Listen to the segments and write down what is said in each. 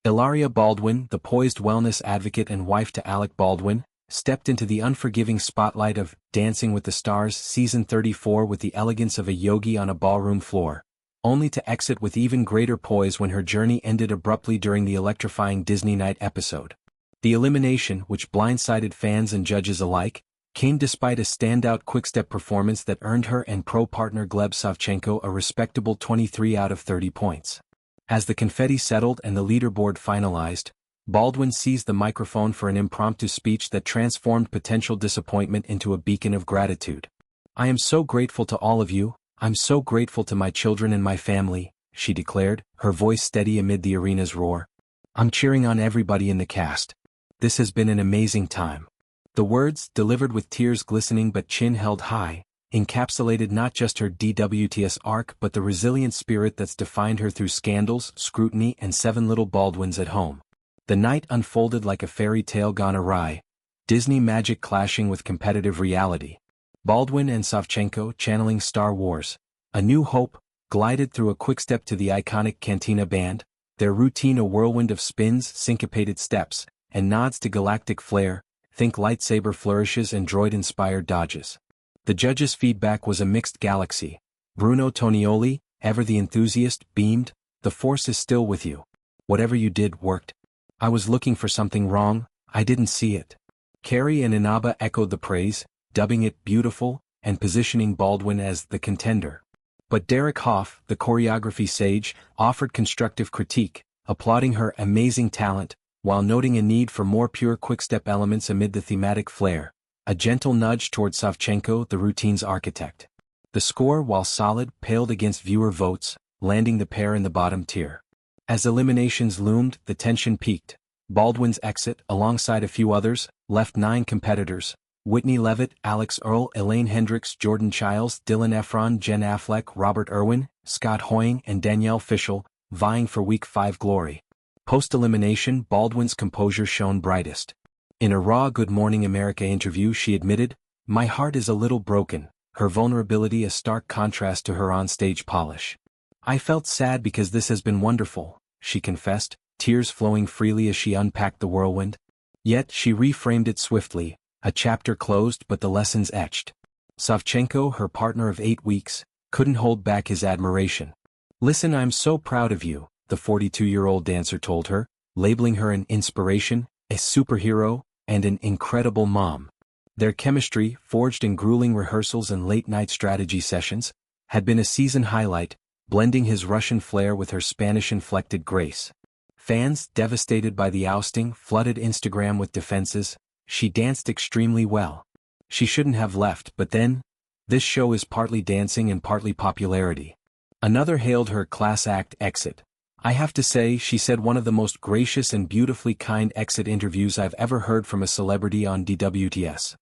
Hilaria Baldwin, the poised wellness advocate and wife to Alec Baldwin, stepped into the unforgiving spotlight of Dancing with the Stars Season 34 with the elegance of a yogi on a ballroom floor, only to exit with even greater poise when her journey ended abruptly during the electrifying Disney Night episode. The elimination, which blindsided fans and judges alike, came despite a standout quickstep performance that earned her and pro-partner Gleb Savchenko a respectable 23 out of 30 points. As the confetti settled and the leaderboard finalized, Baldwin seized the microphone for an impromptu speech that transformed potential disappointment into a beacon of gratitude. "I am so grateful to all of you, I'm so grateful to my children and my family," she declared, her voice steady amid the arena's roar. "I'm cheering on everybody in the cast. This has been an amazing time." The words, delivered with tears glistening but chin held high, encapsulated not just her DWTS arc but the resilient spirit that's defined her through scandals, scrutiny, and 7 little Baldwins at home. The night unfolded like a fairy tale gone awry, Disney magic clashing with competitive reality. Baldwin and Savchenko, channeling Star Wars, A New Hope, glided through a quickstep to the iconic Cantina Band, their routine a whirlwind of spins, syncopated steps, and nods to galactic flair, think lightsaber flourishes and droid-inspired dodges. The judges' feedback was a mixed galaxy. Bruno Tonioli, ever the enthusiast, beamed, "The Force is still with you. Whatever you did worked. I was looking for something wrong, I didn't see it." Carrie and Inaba echoed the praise, dubbing it beautiful, and positioning Baldwin as the contender. But Derek Hoff, the choreography sage, offered constructive critique, applauding her amazing talent, while noting a need for more pure quickstep elements amid the thematic flair, a gentle nudge toward Savchenko, the routine's architect. The score, while solid, paled against viewer votes, landing the pair in the bottom tier. As eliminations loomed, the tension peaked. Baldwin's exit, alongside a few others, left 9 competitors: Whitney Levitt, Alex Earle, Elaine Hendricks, Jordan Chiles, Dylan Efron, Jen Affleck, Robert Irwin, Scott Hoying, and Danielle Fishel, vying for Week 5 glory. Post-elimination, Baldwin's composure shone brightest. In a raw Good Morning America interview she admitted, "My heart is a little broken," her vulnerability a stark contrast to her on-stage polish. "I felt sad because this has been wonderful," she confessed, tears flowing freely as she unpacked the whirlwind. Yet she reframed it swiftly, a chapter closed but the lessons etched. Savchenko, her partner of 8 weeks, couldn't hold back his admiration. "Listen, I'm so proud of you," the 42-year-old dancer told her, labeling her an inspiration, a superhero, and an incredible mom. Their chemistry, forged in grueling rehearsals and late-night strategy sessions, had been a season highlight, blending his Russian flair with her Spanish-inflected grace. Fans, devastated by the ousting, flooded Instagram with defenses, "She danced extremely well. She shouldn't have left," but then, "This show is partly dancing and partly popularity." Another hailed her class act exit. "I have to say," she said, "one of the most gracious and beautifully kind exit interviews I've ever heard from a celebrity on DWTS."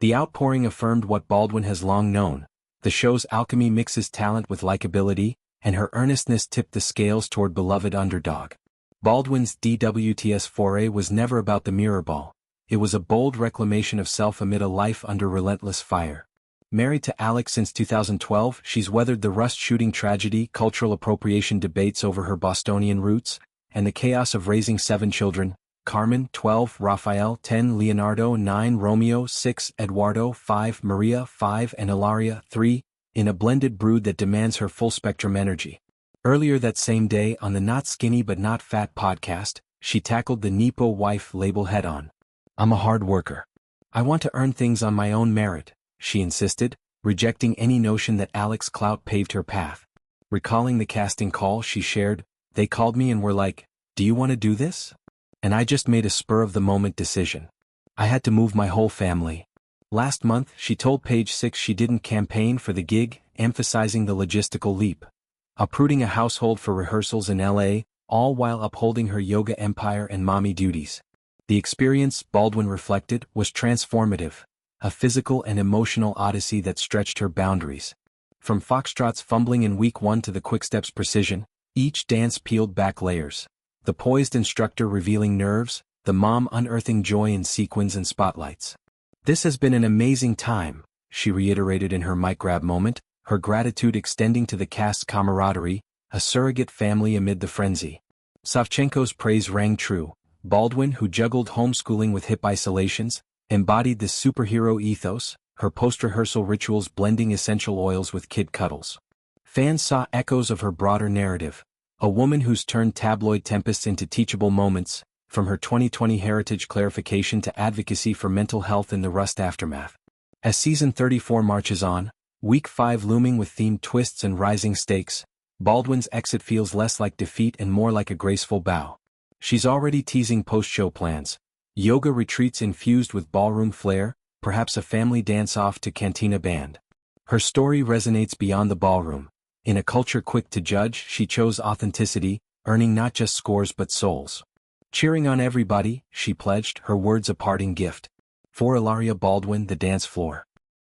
The outpouring affirmed what Baldwin has long known: the show's alchemy mixes talent with likability, and her earnestness tipped the scales toward beloved underdog. Baldwin's DWTS foray was never about the mirror ball. It was a bold reclamation of self amid a life under relentless fire. Married to Alex since 2012, she's weathered the rust shooting tragedy, cultural appropriation debates over her Bostonian roots, and the chaos of raising 7 children: Carmen, 12, Raphael, 10, Leonardo, 9, Romeo, 6, Eduardo, 5, Maria, 5, and Hilaria, 3, in a blended brood that demands her full-spectrum energy. Earlier that same day, on the Not Skinny But Not Fat podcast, she tackled the Nepo wife label head-on. "I'm a hard worker. I want to earn things on my own merit," she insisted, rejecting any notion that Alex's clout paved her path. Recalling the casting call, she shared, "They called me and were like, 'Do you want to do this?' And I just made a spur-of-the-moment decision. I had to move my whole family." Last month, she told Page Six she didn't campaign for the gig, emphasizing the logistical leap. Uprooting a household for rehearsals in LA, all while upholding her yoga empire and mommy duties. The experience, Baldwin reflected, was transformative, a physical and emotional odyssey that stretched her boundaries. From Foxtrot's fumbling in Week 1 to the quickstep's precision, each dance peeled back layers. The poised instructor revealing nerves, the mom unearthing joy in sequins and spotlights. "This has been an amazing time," she reiterated in her mic grab moment, her gratitude extending to the cast's camaraderie, a surrogate family amid the frenzy. Savchenko's praise rang true. Baldwin, who juggled homeschooling with hip isolations, embodied this superhero ethos, her post-rehearsal rituals blending essential oils with kid cuddles. Fans saw echoes of her broader narrative, a woman who's turned tabloid tempests into teachable moments, from her 2020 heritage clarification to advocacy for mental health in the Rust aftermath. As season 34 marches on, week 5 looming with themed twists and rising stakes, Baldwin's exit feels less like defeat and more like a graceful bow. She's already teasing post-show plans. Yoga retreats infused with ballroom flair, perhaps a family dance-off to Cantina Band. Her story resonates beyond the ballroom. In a culture quick to judge, she chose authenticity, earning not just scores but souls. Cheering on everybody, she pledged, her words a parting gift. For Hilaria Baldwin, the dance floor.